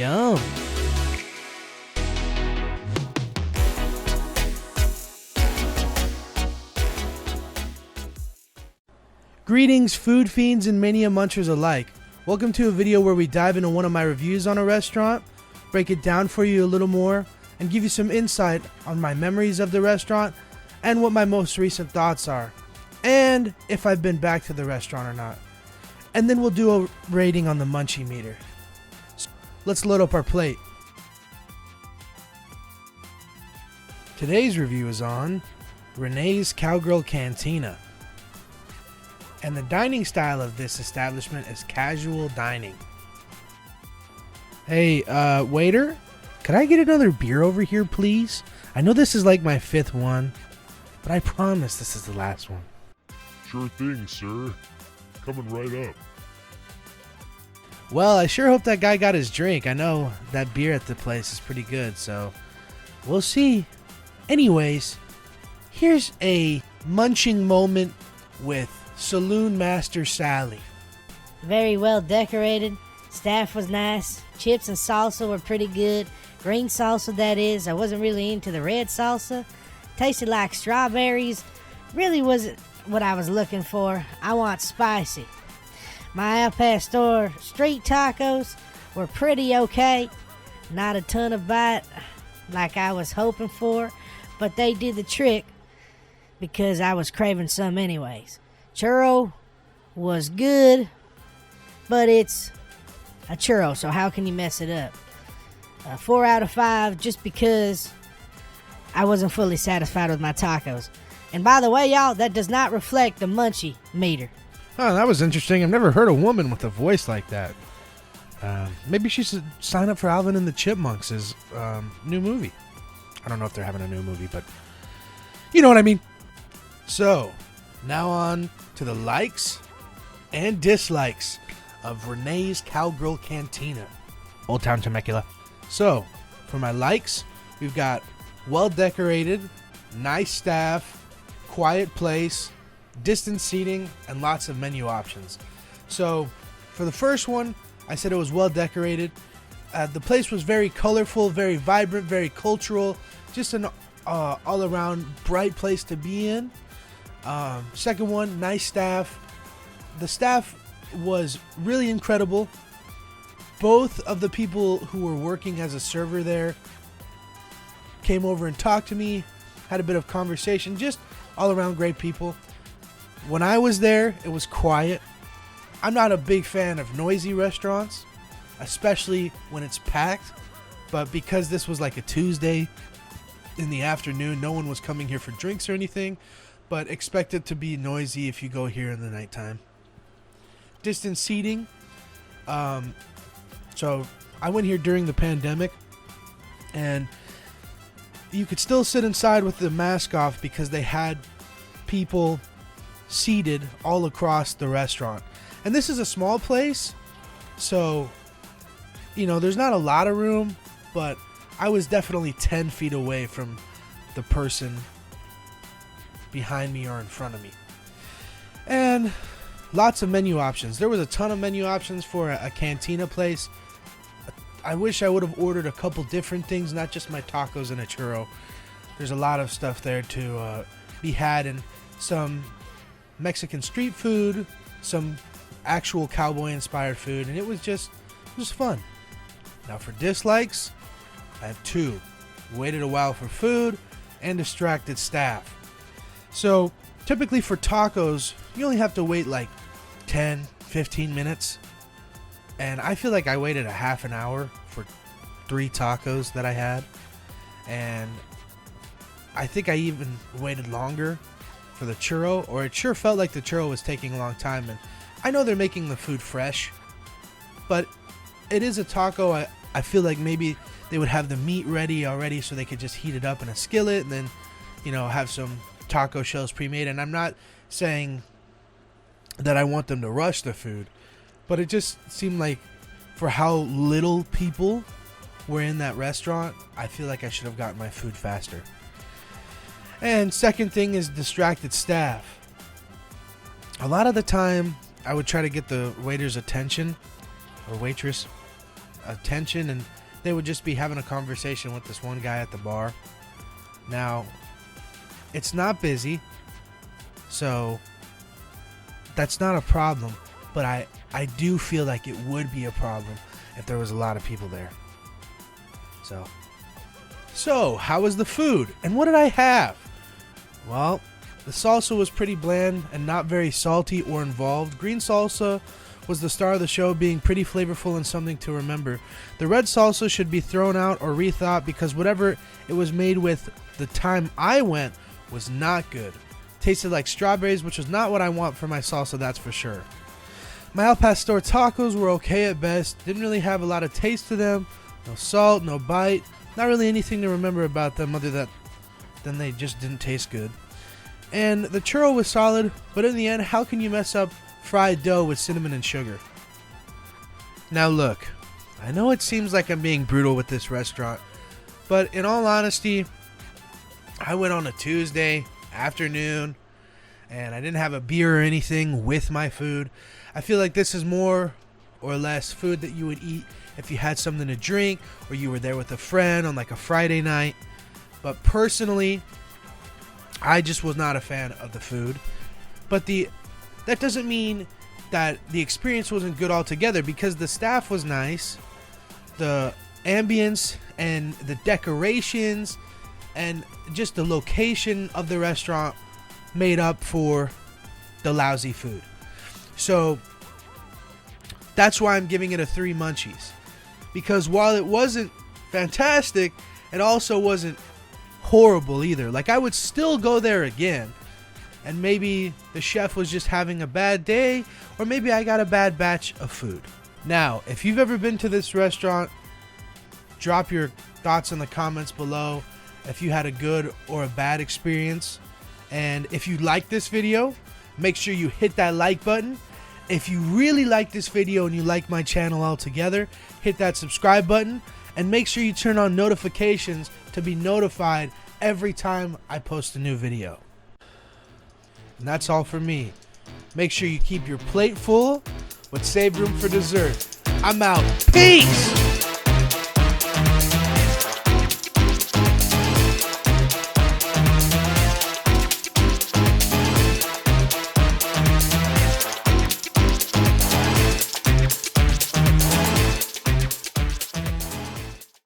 Yum. Greetings, food fiends and mania munchers alike. Welcome to a video where we dive into one of my reviews on a restaurant, break it down for you a little more, and give you some insight on my memories of the restaurant and what my most recent thoughts are, and if I've been back to the restaurant or not. And then we'll do a rating on the munchie meter. So let's load up our plate. Today's review is on Rene's Cowgirl Cantina. And the dining style of this establishment is casual dining. Hey, waiter, could I get another beer over here, please? I know this is like my 5th one, but I promise this is the last one. Sure thing, sir. Coming right up. Well, I sure hope that guy got his drink. I know that beer at the place is pretty good, so we'll see. Anyways, here's a munching moment with Saloon Master Sally. Very well decorated. Staff was nice. Chips and salsa were pretty good. Green salsa, that is. I wasn't really into the red salsa. Tasted like strawberries. Really wasn't what I was looking for. I want spicy. My Al Pastor street tacos were pretty okay. Not a ton of bite like I was hoping for, but they did the trick because I was craving some anyways. Churro was good, but it's a churro, so how can you mess it up? 4 out of 5 just because I wasn't fully satisfied with my tacos. And by the way, y'all, that does not reflect the munchie meter. Oh, that was interesting. I've never heard a woman with a voice like that. Maybe she should sign up for Alvin and the Chipmunks' new movie. I don't know if they're having a new movie, but you know what I mean. So, now on to the likes and dislikes of Rene's Cowgirl Cantina, Old Town Temecula. So, for my likes, we've got well decorated, nice staff, quiet place, distance seating, and lots of menu options. So, for the first one, I said it was well decorated. The place was very colorful, very vibrant, very cultural, just an all-around bright place to be in. Second one, nice staff. The staff was really incredible. Both of the people who were working as a server there came over and talked to me, had a bit of conversation, just all around great people. When I was there, it was quiet. I'm not a big fan of noisy restaurants, especially when it's packed, but because this was like a Tuesday in the afternoon, no one was coming here for drinks or anything, but expect it to be noisy if you go here in the nighttime. Distance seating. So I went here during the pandemic, and you could still sit inside with the mask off because they had people seated all across the restaurant. And this is a small place, so you know there's not a lot of room, but I was definitely 10 feet away from the person behind me or in front of me. And lots of menu options. There was a ton of menu options for a cantina place. I wish I would have ordered a couple different things, not just my tacos and a churro. There's a lot of stuff there to be had, and some Mexican street food, some actual cowboy inspired food, and it was fun. Now for dislikes, I have 2. Waited a while for food and distracted staff. So typically for tacos, you only have to wait like 10-15 minutes, and I feel like I waited a half an hour for 3 tacos that I had, and I think I even waited longer for the churro, or it sure felt like the churro was taking a long time. And I know they're making the food fresh, but it is a taco. I feel like maybe they would have the meat ready already so they could just heat it up in a skillet and then, you know, have some taco shells pre-made. And I'm not saying that I want them to rush the food, but it just seemed like for how little people were in that restaurant, I feel like I should have gotten my food faster. And second thing is distracted staff. A lot of the time, I would try to get the waiter's attention, or waitress, attention, and they would just be having a conversation with this one guy at the bar. Now, it's not busy, so that's not a problem, but I do feel like it would be a problem if there was a lot of people there. So how was the food, and what did I have? Well, the salsa was pretty bland and not very salty or involved. Green salsa was the star of the show, being pretty flavorful and something to remember. The red salsa should be thrown out or rethought because whatever it was made with the time I went was not good. Tasted like strawberries, which was not what I want for my salsa, that's for sure. My al pastor tacos were okay at best. Didn't really have a lot of taste to them. No salt, no bite. Not really anything to remember about them other than they just didn't taste good. And the churro was solid, but in the end, how can you mess up fried dough with cinnamon and sugar? Now look, I know it seems like I'm being brutal with this restaurant, but in all honesty, I went on a Tuesday afternoon and I didn't have a beer or anything with my food. I feel like this is more or less food that you would eat if you had something to drink or you were there with a friend on like a Friday night. But personally, I just was not a fan of the food. But that doesn't mean that the experience wasn't good altogether, because the staff was nice, the ambience and the decorations and just the location of the restaurant made up for the lousy food. So that's why I'm giving it a 3 munchies. Because while it wasn't fantastic, it also wasn't horrible either. Like, I would still go there again. And maybe the chef was just having a bad day, or maybe I got a bad batch of food. Now, if you've ever been to this restaurant, drop your thoughts in the comments below if you had a good or a bad experience. And if you like this video, make sure you hit that like button. If you really like this video and you like my channel altogether, hit that subscribe button and make sure you turn on notifications to be notified every time I post a new video. And that's all for me. Make sure you keep your plate full, but save room for dessert. I'm out. Peace!